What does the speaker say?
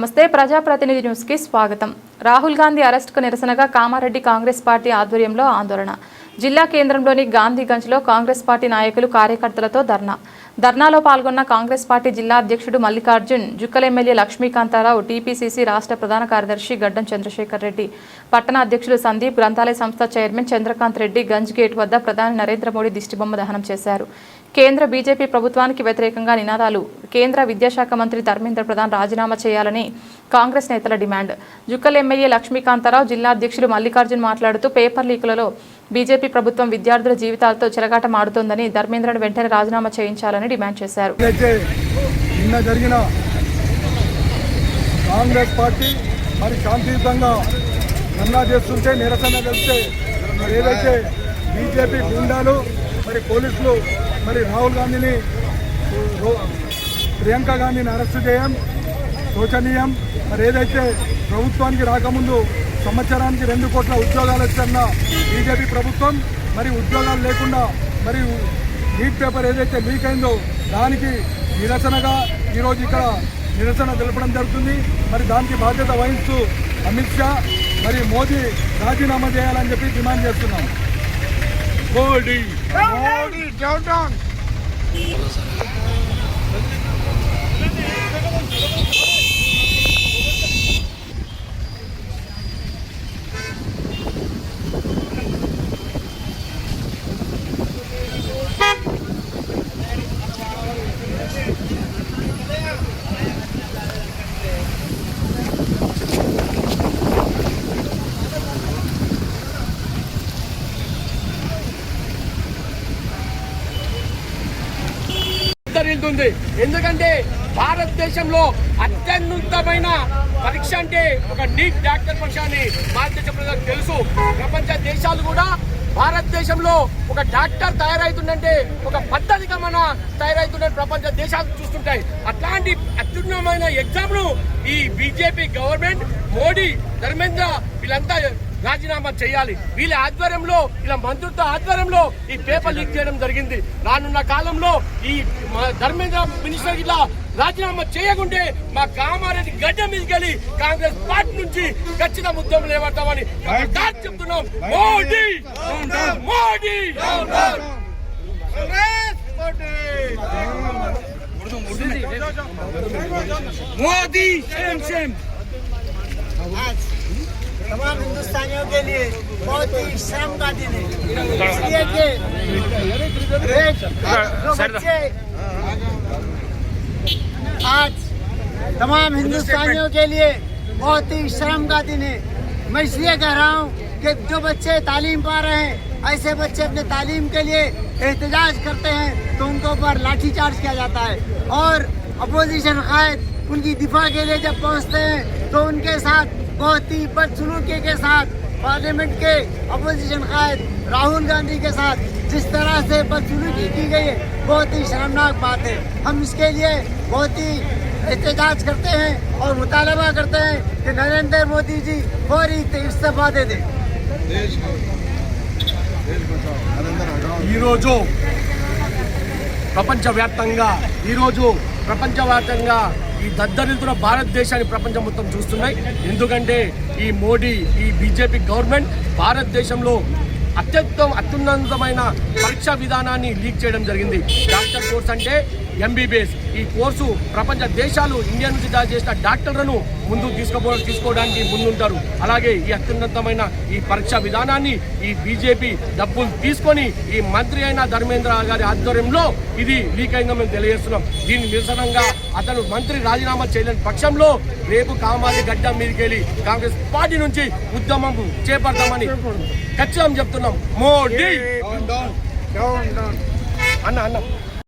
నమస్తే ప్రజాప్రతినిధి న్యూస్ కి స్వాగతం। రాహుల్ గాంధీ అరెస్టుకు నిరసనగా కామారెడ్డి కాంగ్రెస్ పార్టీ ఆధ్వర్యంలో ఆందోళన। జిల్లా కేంద్రంలోని గాంధీగంజ్లో కాంగ్రెస్ పార్టీ నాయకులు కార్యకర్తలతో ధర్నాలో పాల్గొన్న కాంగ్రెస్ పార్టీ జిల్లా అధ్యక్షుడు మల్లికార్జున్, జుక్కల్ ఎమ్మెల్యే లక్ష్మీకాంతారావు, టీపీసీసీ రాష్ట్ర ప్రధాన కార్యదర్శి గడ్డం చంద్రశేఖర్ రెడ్డి, పట్టణ అధ్యక్షుడు సందీప్, గ్రంథాలయ సంస్థ చైర్మన్ చంద్రకాంత్ రెడ్డి గంజ్ గేట్ వద్ద ప్రధాని నరేంద్ర మోడీ దిష్టిబొమ్మ దహనం చేశారు। కేంద్ర బీజేపీ ప్రభుత్వానికి వ్యతిరేకంగా నినాదాలు। కేంద్ర విద్యాశాఖ మంత్రి ధర్మేంద్ర ప్రధాన్ రాజీనామా చేయాలని కాంగ్రెస్ నేతల డిమాండ్। జుక్కల్ ఎమ్మెల్యే లక్ష్మీకాంతారావు, జిల్లా అధ్యక్షుడు మల్లికార్జున్ మాట్లాడుతూ పేపర్ లీకులలో బీజేపీ ప్రభుత్వం విద్యార్థుల జీవితాలతో చెలగాట మాడుతోందని, ధర్మేంద్రను వెంటనే రాజీనామా చేయించాలని డిమాండ్ చేశారు। నిన్న జరిగిన కాంగ్రెస్ పార్టీ మరి శాంతియుతంగా ధర్నా చేస్తుంటే, నిరసన చేస్తే మరి ఏదైతే బీజేపీ గుండాలు మరి పోలీసులు మరి రాహుల్ గాంధీని, ప్రియాంక గాంధీని అరెస్టు చేయడం శోచనీయం। మరి ఏదైతే ప్రభుత్వానికి రాకముందు సంవత్సరానికి 2 కోట్ల ఉద్యోగాలు ఇస్తున్న బీజేపీ ప్రభుత్వం మరి ఉద్యోగాలు లేకుండా మరి నీట్ పేపర్ ఏదైతే లీక్ అయిందో దానికి నిరసనగా ఈరోజు ఇక్కడ నిరసన తెలపడం జరుగుతుంది। మరి దానికి బాధ్యత వహిస్తూ అమిత్ షా మరి మోదీ రాజీనామా చేయాలని చెప్పి డిమాండ్ చేస్తున్నాం। మోడీ డౌన్ ఎందుకంటే భారతదేశంలో అత్యున్నతమైన పరీక్ష అంటే ఒక నీట్ డాక్టర్ పరీక్ష అని భారతదేశ ప్రజలకు తెలుసు। ప్రపంచ దేశాలు కూడా భారతదేశంలో ఒక డాక్టర్ తయారైతుందంటే ఒక పద్ధతిగా మన తయారైతుందని ప్రపంచ దేశాలు చూస్తుంటాయి। అట్లాంటి అత్యున్నతమైన ఎగ్జామ్ ను ఈ బీజేపీ గవర్నమెంట్, మోడీ, ధర్మేంద్ర వీళ్ళంతా రాజీనామా చేయాలి। వీళ్ళ ఆధ్వర్యంలో, వీళ్ళ మంత్రులతో ఆధ్వర్యంలో ఈ పేపర్ లీక్ చేయడం జరిగింది। రానున్న కాలంలో ఈ ధర్మేంద్ర మినిస్టర్ ఇలా రాజీనామా చేయకుంటే మా కామారెడ్డి గడ్డ మీదకెళ్ళి కాంగ్రెస్ పార్టీ నుంచి ఖచ్చితంగా ఉద్యమం లేవడతామని చెప్తున్నాం। మోడీ మోడీ మోదీ तमाम हिंदुस्तानियों के लिए बहुत ही शर्म का दिन है, इसलिए कि जो बच्चे आज तमाम हिंदुस्तानियों के लिए बहुत ही शर्म का दिन है। मैं इसलिए कह रहा हूँ कि जो बच्चे तालीम पा रहे हैं, ऐसे बच्चे अपने तालीम के लिए एहतजाज करते हैं तो उनके ऊपर लाठीचार्ज किया जाता है, और अपोजिशन कायद उनकी दिफा के लिए जब पहुँचते हैं तो उनके साथ बहुत ही बदसलूकी के साथ पार्लियामेंट के अपोजिशन कायद राहुल गांधी के साथ जिस तरह से बदसलूकी की गई है, बहुत ही शर्मनाक बात है। हम इसके लिए बहुत ही एहतजाज करते हैं और मुतालबा करते हैं कि नरेंद्र मोदी जी फौरी इस्तीफा दे दें। ప్రపంచవ్యాప్తంగా ఈ దద్దరిల్లుతున్న భారతదేశాన్ని ప్రపంచం మొత్తం చూస్తున్నాయి। ఎందుకంటే ఈ మోడీ, ఈ బీజేపీ గవర్నమెంట్ భారతదేశంలో అత్యున్నతమైన పరీక్షా విధానాన్ని లీక్ చేయడం జరిగింది। డాక్టర్ కోర్స్ అంటే ఎంబీబీఎస్, ఈ కోర్సు ప్రపంచ దేశాలు ఇండియా నుంచి తయారు చేసిన డాక్టర్లను ముందు తీసుకోవడానికి ముందుంటారు। అలాగే ఈ అత్యున్నతమైన ఈ పరీక్షా విధానాన్ని ఈ బీజేపీ డబ్బులు తీసుకొని ఈ మంత్రి అయిన ధర్మేంద్ర గారి ఆధ్వర్యంలో ఇది లీక్ అయిందని మేము తెలియజేస్తున్నాం। దీని నిరసనంగా అతను మంత్రి రాజీనామా చేయలేని పక్షంలో రేపు కామారెడ్డి గడ్డ మీదకి వెళ్ళి కాంగ్రెస్ పార్టీ నుంచి ఉద్యమం చేపడతామని ఖచ్చితంగా చెప్తున్నాం। మోడీ అన్న